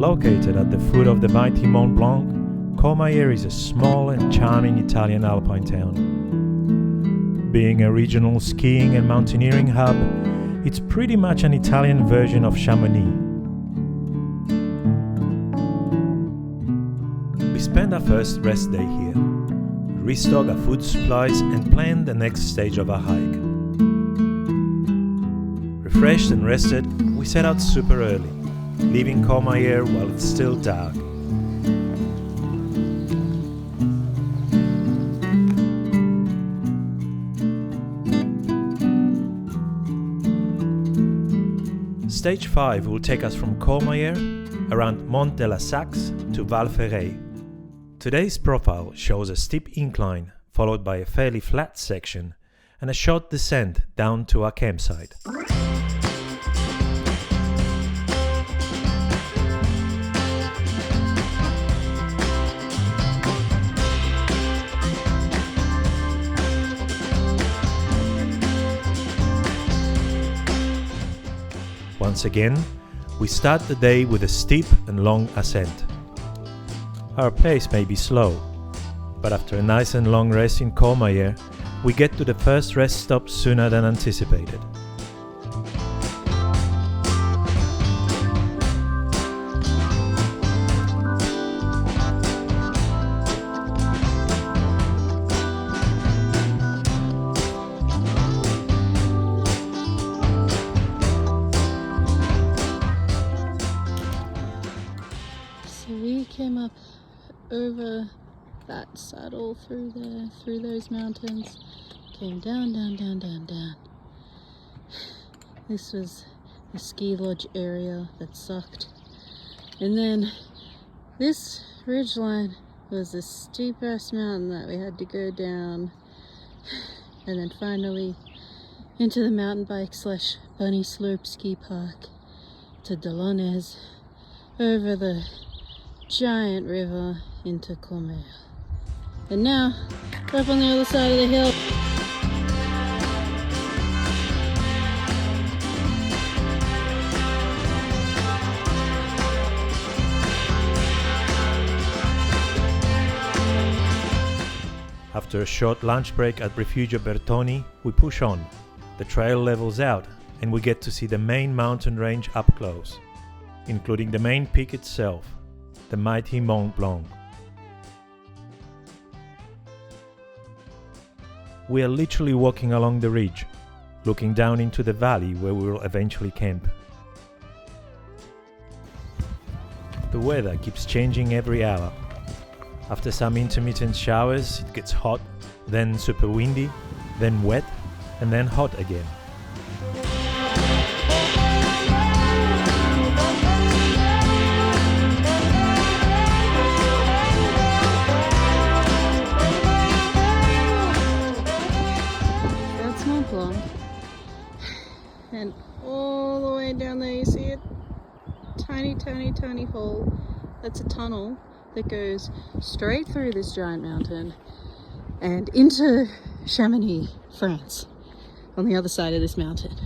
Located at the foot of the mighty Mont Blanc, Courmayeur is a small and charming Italian alpine town. Being a regional skiing and mountaineering hub, it's pretty much an Italian version of Chamonix. We spend our first rest day here, restock our food supplies and plan the next stage of our hike. Refreshed and rested, we set out super early, leaving Courmayeur while it's still dark. Stage 5 will take us from Courmayeur around Mont de la Saxe to Ferret. Today's profile shows a steep incline followed by a fairly flat section and a short descent down to our campsite. Once again, we start the day with a steep and long ascent. Our pace may be slow, but after a nice and long rest in Courmayeur, we get to the first rest stop sooner than anticipated. Came up over that saddle through there, through those mountains, came down. This was the ski lodge area that sucked. And then this ridgeline was a steep ass mountain that we had to go down. And then finally into the mountain bike / bunny slope ski park to Dolonez over the giant river into Courmayeur. And now we're up on the other side of the hill. After a short lunch break at Refugio Bertoni, we push on. The trail levels out and we get to see the main mountain range up close, including the main peak itself, the mighty Mont Blanc. We are literally walking along the ridge, looking down into the valley where we will eventually camp. The weather keeps changing every hour. After some intermittent showers, it gets hot, then super windy, then wet, and then hot again. And all the way down there you see a tiny hole. That's a tunnel that goes straight through this giant mountain and into Chamonix, France, on the other side of this mountain.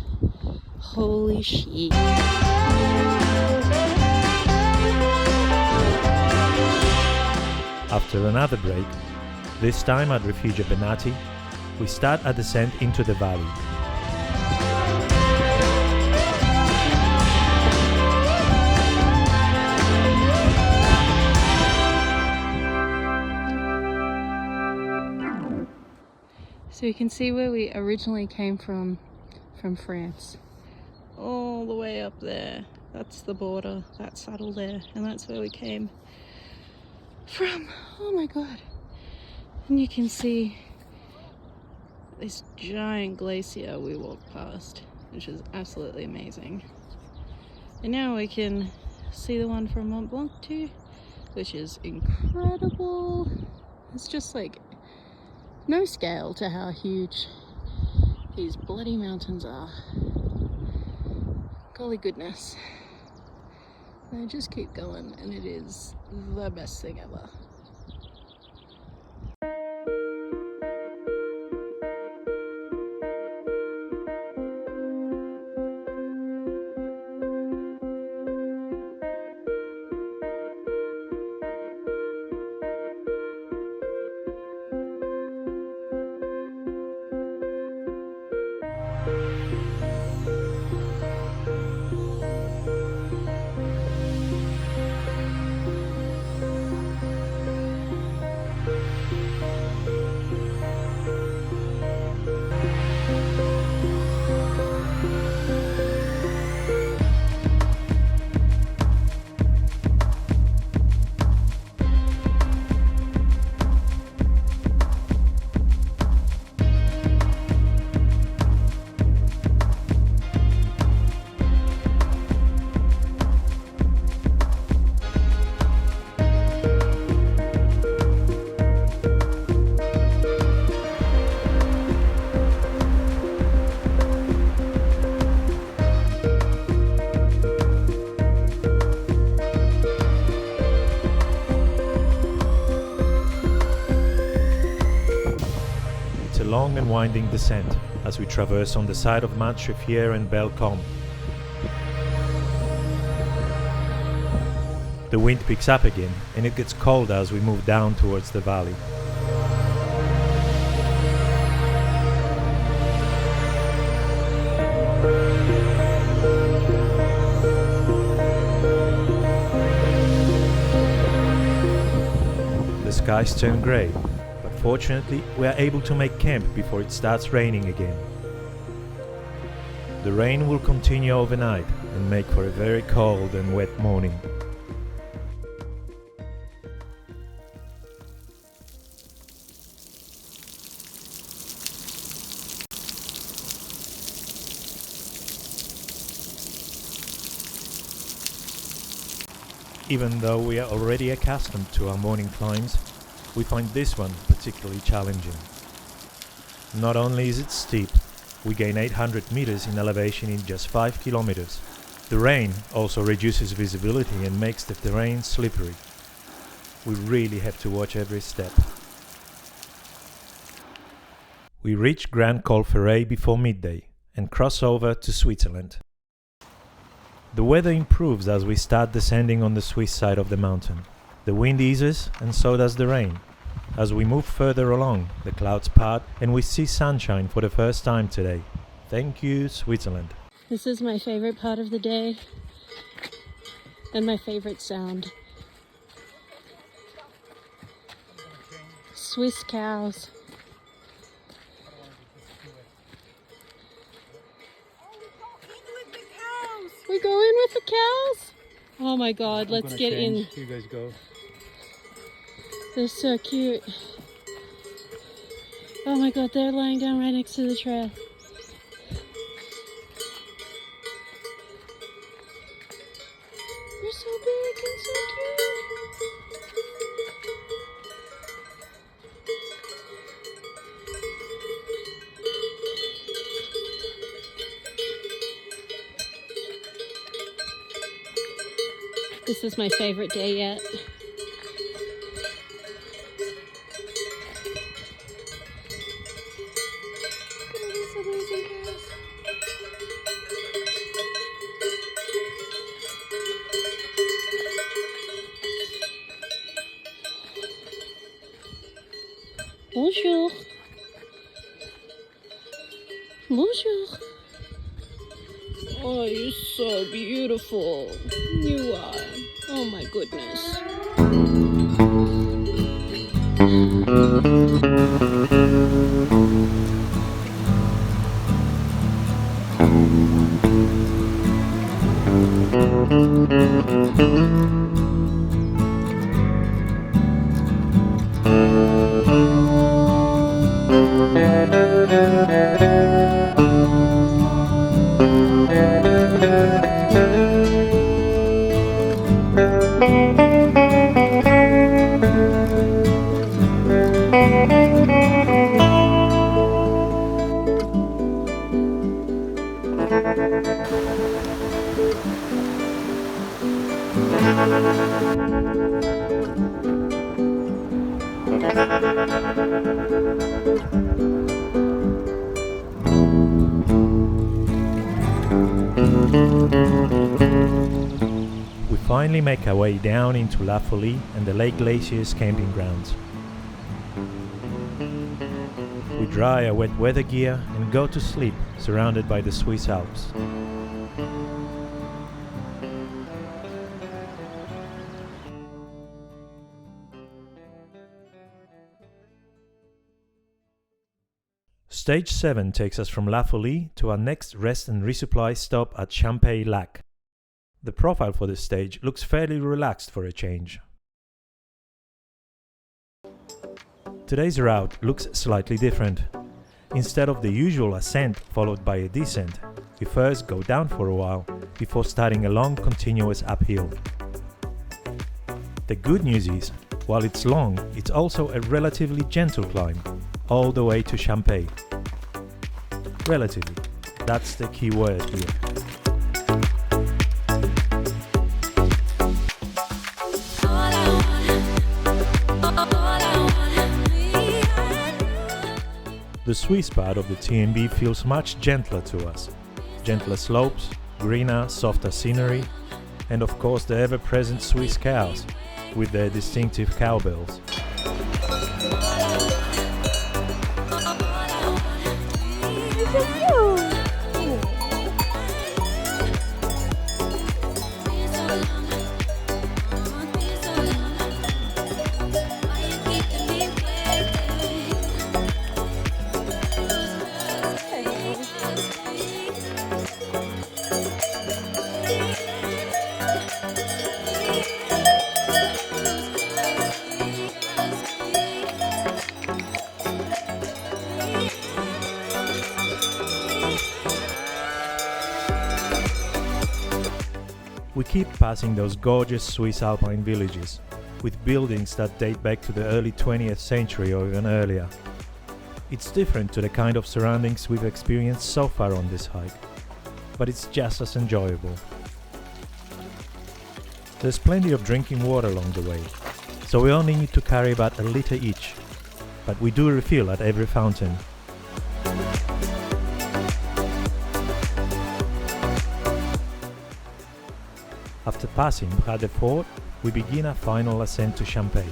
Holy shit. After another break, this time at Refugio Benati, we start a descent into the valley. So you can see where we originally came from France. All the way up there. That's the border, that saddle there, and that's where we came from. Oh my god. And you can see this giant glacier we walked past, which is absolutely amazing. And now we can see the one from Mont Blanc too, which is incredible. It's just like no scale to how huge these bloody mountains are. Golly goodness. They just keep going and it is the best thing ever. long and winding descent as we traverse on the side of Mont Chapieux and Bonhome. The wind picks up again and it gets colder as we move down towards the valley. The skies turn grey, but fortunately we are able to make camp before it starts raining again. The rain will continue overnight and make for a very cold and wet morning. Even though we are already accustomed to our morning climbs, we find this one particularly challenging. Not only is it steep, we gain 800 meters in elevation in just 5 kilometers. The rain also reduces visibility and makes the terrain slippery. We really have to watch every step. We reach Grand Col Ferret before midday and cross over to Switzerland. The weather improves as we start descending on the Swiss side of the mountain. The wind eases and so does the rain. As we move further along, the clouds part and we see sunshine for the first time today. Thank you, Switzerland. This is my favorite part of the day and my favorite sound. Swiss cows. We go in with the cows? Oh my god, let's get in. You guys go. They're so cute. Oh my god, they're lying down right next to the trail. They're so big and so cute. This is my favorite day yet. Bonjour. Bonjour. Oh, you're so beautiful. You are. Oh my goodness. We finally make our way down into La Fouly and the Lake Glacier's camping grounds. We dry our wet weather gear and go to sleep surrounded by the Swiss Alps. Stage 7 takes us from La Fouly to our next rest and resupply stop at Champex Lac. The profile for this stage looks fairly relaxed for a change. Today's route looks slightly different. Instead of the usual ascent followed by a descent, we first go down for a while before starting a long continuous uphill. The good news is, while it's long, it's also a relatively gentle climb, all the way to Champex. Relatively, that's the key word here. The The Swiss part of the TMB feels much gentler to us. Gentler slopes, greener, softer scenery, and of course the ever-present Swiss cows with their distinctive cowbells. We keep passing those gorgeous Swiss alpine villages, with buildings that date back to the early 20th century or even earlier. It's different to the kind of surroundings we've experienced so far on this hike, but it's just as enjoyable. There's plenty of drinking water along the way, so we only need to carry about a liter each, but we do refill at every fountain. After passing Bras de Fort, we begin our final ascent to Champex.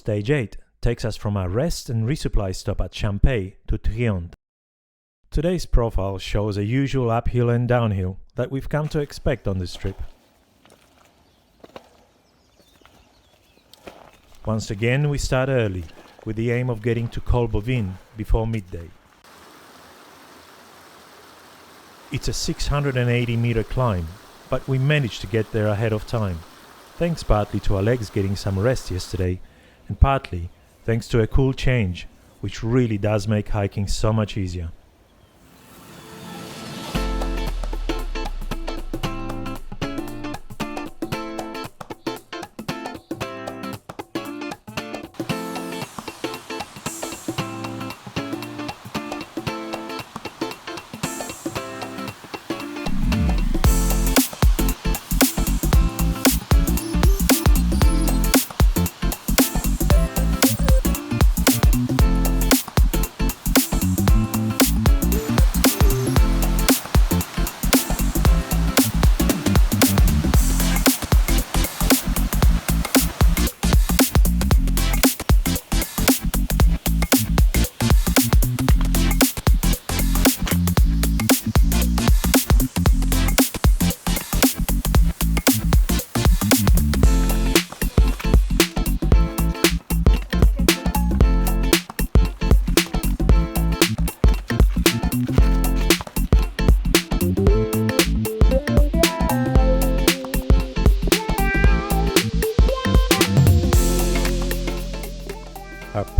Stage 8 takes us from our rest and resupply stop at Champex to Trient. Today's profile shows a usual uphill and downhill that we've come to expect on this trip. Once again we start early, with the aim of getting to Col Bovin before midday. It's a 680 meter climb, but we managed to get there ahead of time, thanks partly to our legs getting some rest yesterday, and partly thanks to a cool change, which really does make hiking so much easier.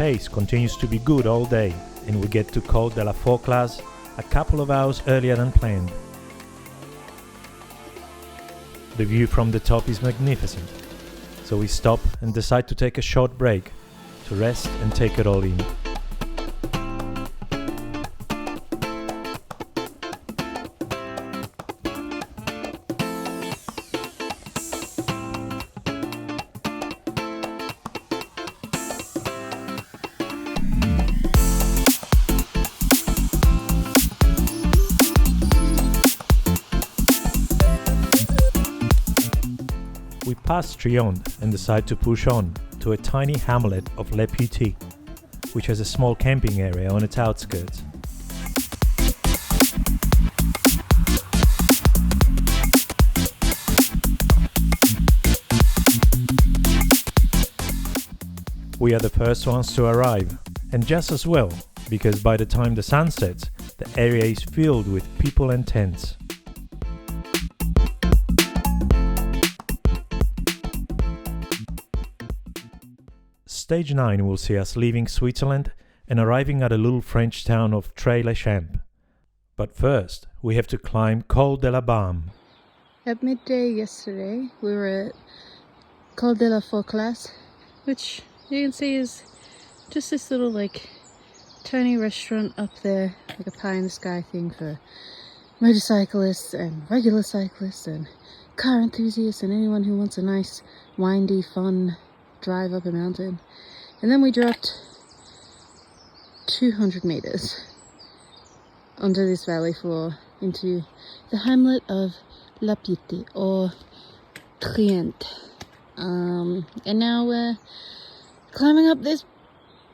pace continues to be good all day, and we get to Côte de la Fauclaz a couple of hours earlier than planned. The view from the top is magnificent, so we stop and decide to take a short break to rest and take it all in. We pass Trion and decide to push on to a tiny hamlet of Les Peuty, which has a small camping area on its outskirts. We are the first ones to arrive, and just as well, because by the time the sun sets, the area is filled with people and tents. Stage 9 will see us leaving Switzerland and arriving at a little French town of Les-Chapieux. But first, we have to climb Col de la Baume. At midday yesterday, we were at Col de la Fauclaz, which you can see is just this little tiny restaurant up there, like a pie in the sky thing for motorcyclists and regular cyclists and car enthusiasts and anyone who wants a nice, windy, fun drive up a mountain. And then we dropped 200 meters under this valley floor into the hamlet of La Peuty, or Trient. And now we're climbing up this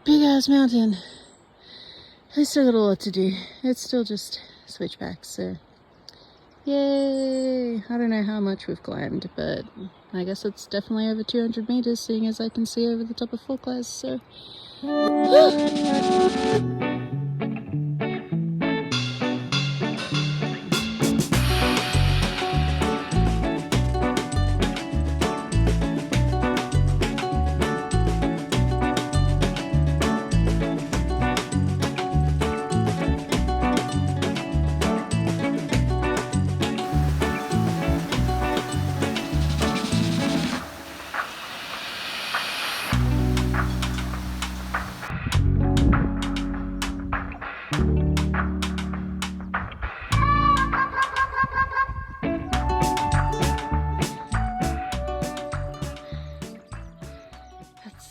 big ass mountain. I still got a lot to do. It's still just switchbacks, so yay! I don't know how much we've climbed, but I guess it's definitely over 200 meters, seeing as I can see over the top of Fauclaz, so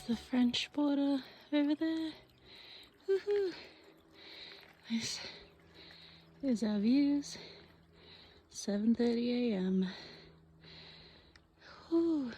the French border over there. Woohoo! There's our views. 7:30 a.m. Whew.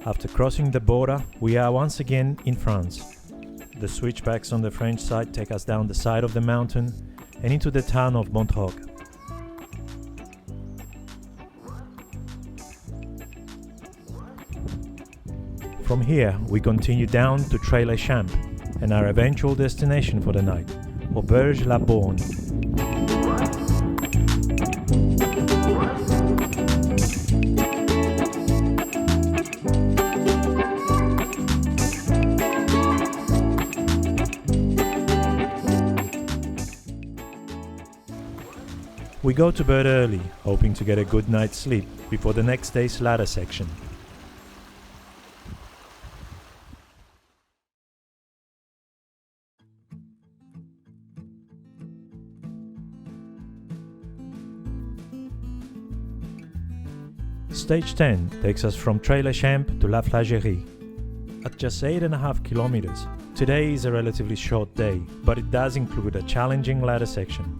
After crossing the border, we are once again in France. The switchbacks on the French side take us down the side of the mountain and into the town of Mont Blanc. From here, we continue down to Les Chapieux, and our eventual destination for the night, Auberge-la-Borne. We go to bed early, hoping to get a good night's sleep before the next day's ladder section. Stage 10 takes us from Les Chapieux to La Flagere. At just 8.5 kilometers, today is a relatively short day, but it does include a challenging ladder section.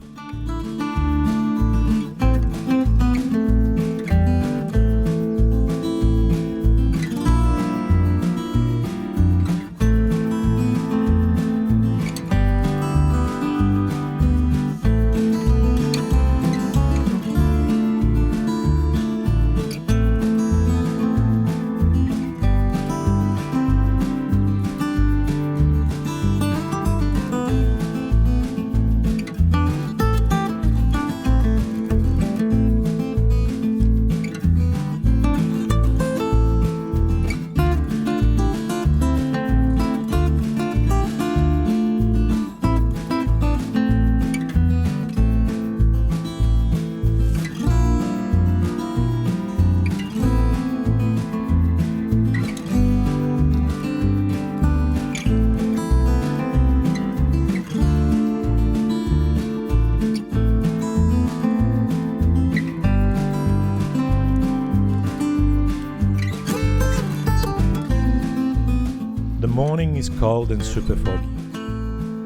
The morning is cold and super foggy.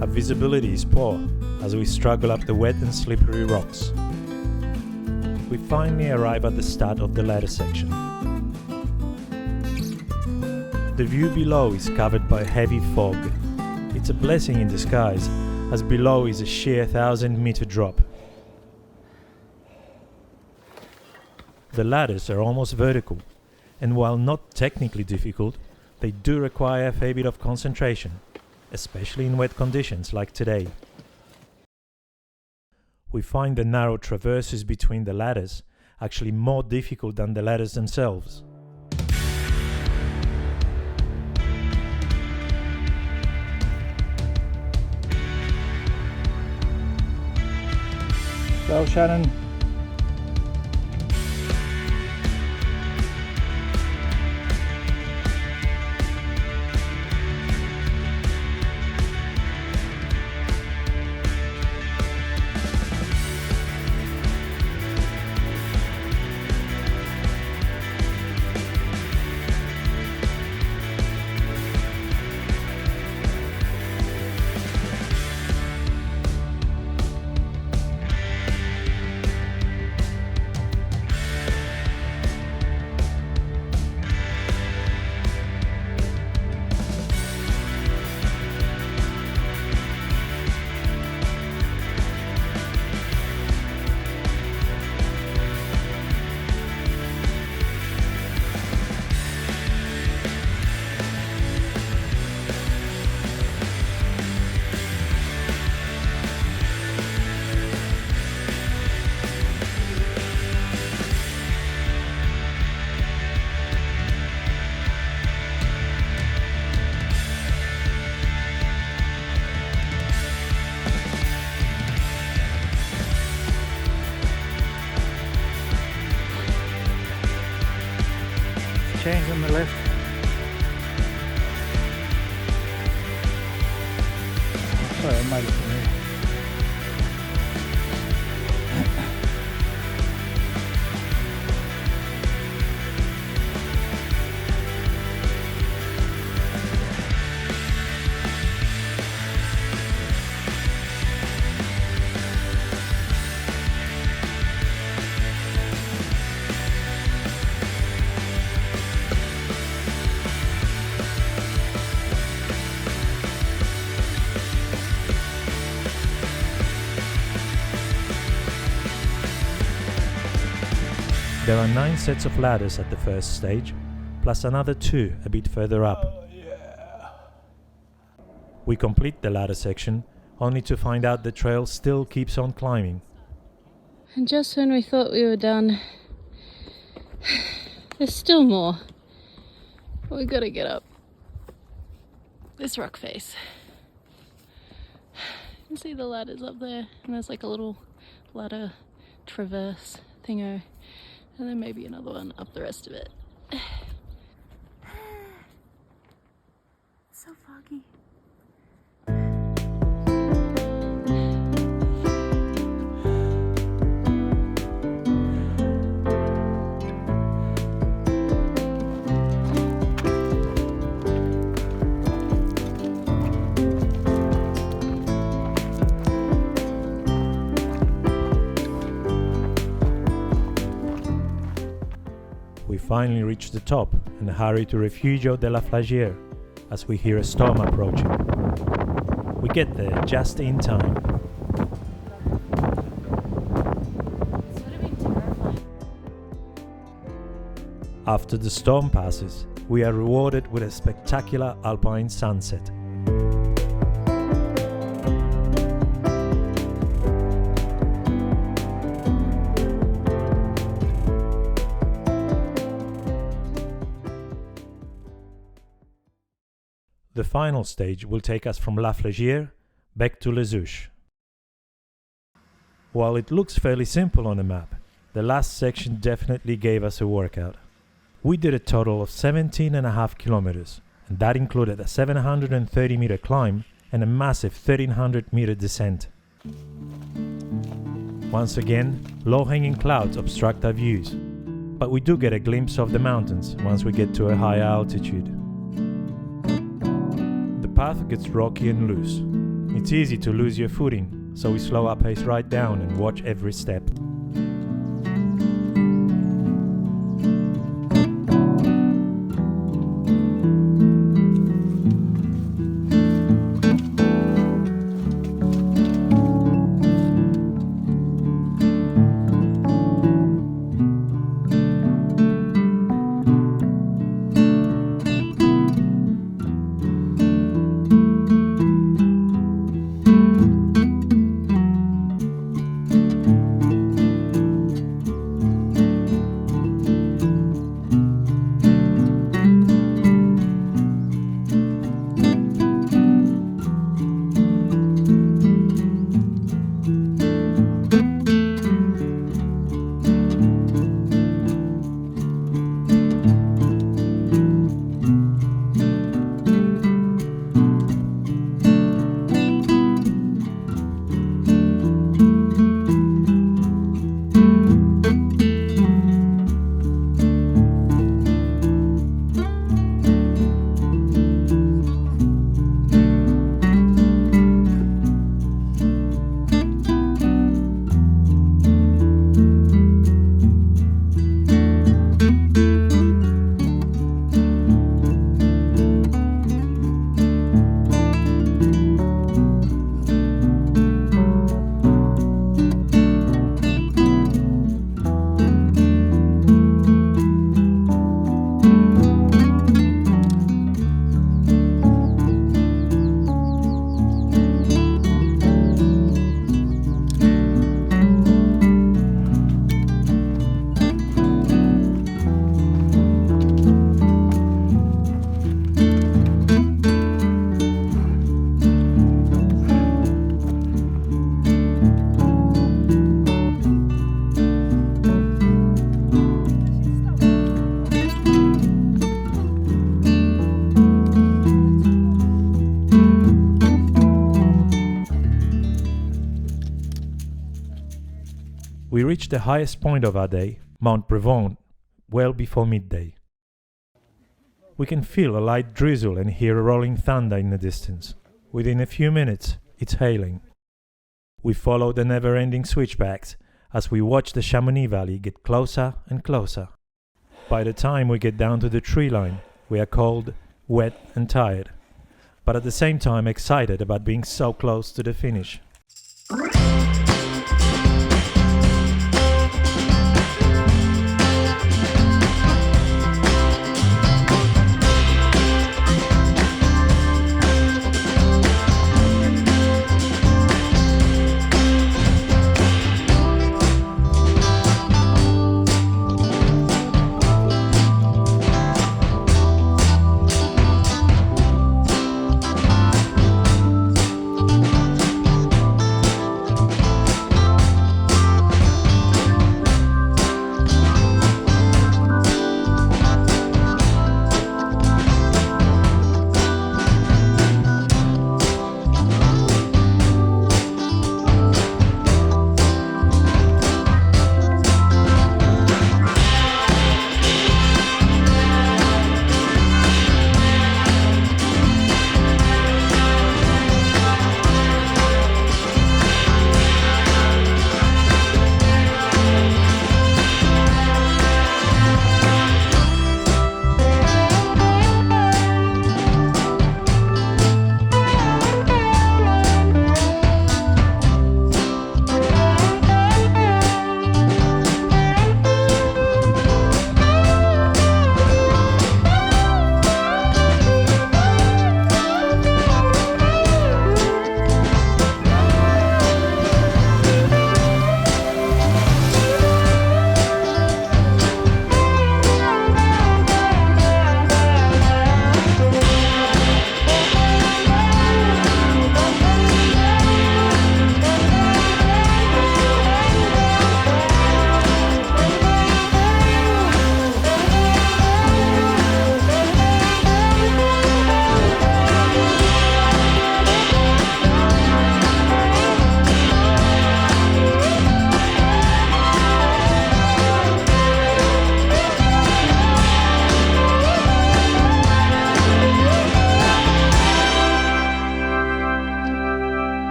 Our visibility is poor as we struggle up the wet and slippery rocks. We finally arrive at the start of the ladder section. The view below is covered by heavy fog. It's a blessing in disguise, as below is a sheer 1,000-meter drop. The ladders are almost vertical, and while not technically difficult, they do require a fair bit of concentration, especially in wet conditions like today. We find the narrow traverses between the ladders actually more difficult than the ladders themselves. Go, Shannon. Change on the left. Sorry, I might have been here. There are 9 sets of ladders at the first stage, plus another 2 a bit further up. We complete the ladder section, only to find out the trail still keeps on climbing. And just when we thought we were done, there's still more. We gotta get up this rock face. You can see the ladders up there, and there's like a little ladder traverse thingo, and then maybe another one up the rest of it. So foggy. We finally reach the top and hurry to Refugio de la Flagere as we hear a storm approaching. We get there just in time. After the storm passes, we are rewarded with a spectacular alpine sunset. The final stage will take us from La Flagere back to Les Houches. While it looks fairly simple on the map, the last section definitely gave us a workout. We did a total of 17.5 kilometers, and that included a 730 meter climb and a massive 1300 meter descent. Once again, low-hanging clouds obstruct our views, but we do get a glimpse of the mountains once we get to a higher altitude. The path gets rocky and loose. It's easy to lose your footing, so we slow our pace right down and watch every step. We reached the highest point of our day, Mont Blanc, well before midday. We can feel a light drizzle and hear a rolling thunder in the distance. Within a few minutes, it's hailing. We follow the never-ending switchbacks as we watch the Chamonix Valley get closer and closer. By the time we get down to the tree line, we are cold, wet and tired, but at the same time excited about being so close to the finish.